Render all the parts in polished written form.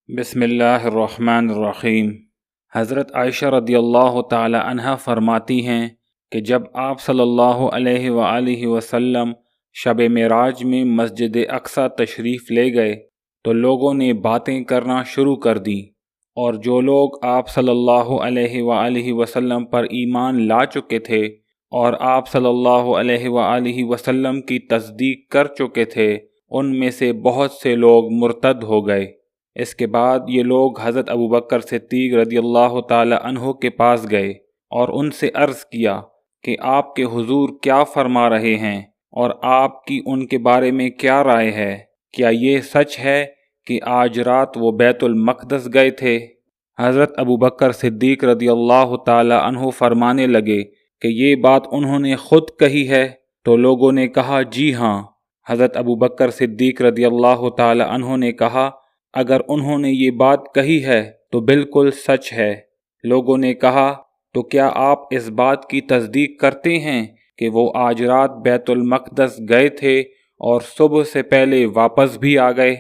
बिस्मिल्लाहिर्रहमानिर्रहीम। हज़रत आयशा रदी अल्लाह ताला अन्हा फरमाती हैं कि जब आप सल्लल्लाहु अलैहि वआलिहि वसल्लम शब मेराज में मस्जिद अक्सा तशरीफ़ ले गए तो लोगों ने बातें करना शुरू कर दी, और जो लोग आप सल्लल्लाहु अलैहि वआलिहि वसल्लम पर ईमान ला चुके थे और आप सल्लल्लाहु अलैहि वआलिहि वसल्लम की तस्दीक कर चुके थे, उनमें से बहुत से लोग मुर्तद हो गए। इसके बाद ये लोग हज़रत अबू बकर सिद्दीक़ रदियल्लाहु ताला अन्हो के पास गए और उनसे अर्ज़ किया कि आपके हुजूर क्या फरमा रहे हैं और आपकी उनके बारे में क्या राय है। क्या ये सच है कि आज रात वो बैतुल मक़दस गए थे? हज़रत अबू बकर सिद्दीक़ रदियल्लाहु ताला अन्हो फरमाने लगे कि ये बात उन्होंने ख़ुद कही है? तो लोगों ने कहा, जी हाँ। हज़रत अबू बकर सिद्दीक़ रदियल्लाहु ताला अन्हो ने कहा, अगर उन्होंने ये बात कही है तो बिल्कुल सच है। लोगों ने कहा, तो क्या आप इस बात की तस्दीक करते हैं कि वो आज रात बैतुल मक़दस गए थे और सुबह से पहले वापस भी आ गए?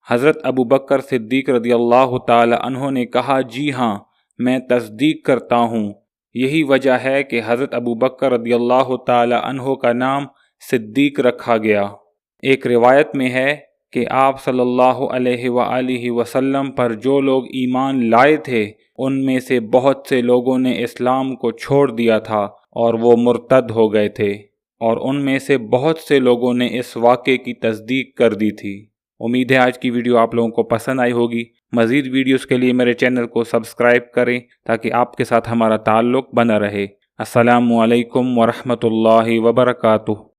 हज़रत अबू बकर सिद्दीक़ रदियल्लाहु ताला अन्हो ने कहा, जी हाँ, मैं तस्दीक करता हूँ। यही वजह है कि हज़रत अबू बकर रदियल्लाहु ताला अन्हो का नाम सिद्दीक रखा गया। एक रिवायत में है कि आप सल्लल्लाहु अलैहि वआलिहि वसल्लम पर जो लोग ईमान लाए थे, उनमें से बहुत से लोगों ने इस्लाम को छोड़ दिया था और वो मुर्तद हो गए थे, और उनमें से बहुत से लोगों ने इस वाक़े की तस्दीक कर दी थी। उम्मीद है आज की वीडियो आप लोगों को पसंद आई होगी। मज़ीद वीडियोस के लिए मेरे चैनल को सब्सक्राइब करें ताकि आपके साथ हमारा ताल्लुक़ बना रहे। अस्सलामु अलैकुम वरहमतुल्लाहि वबरकातुहू।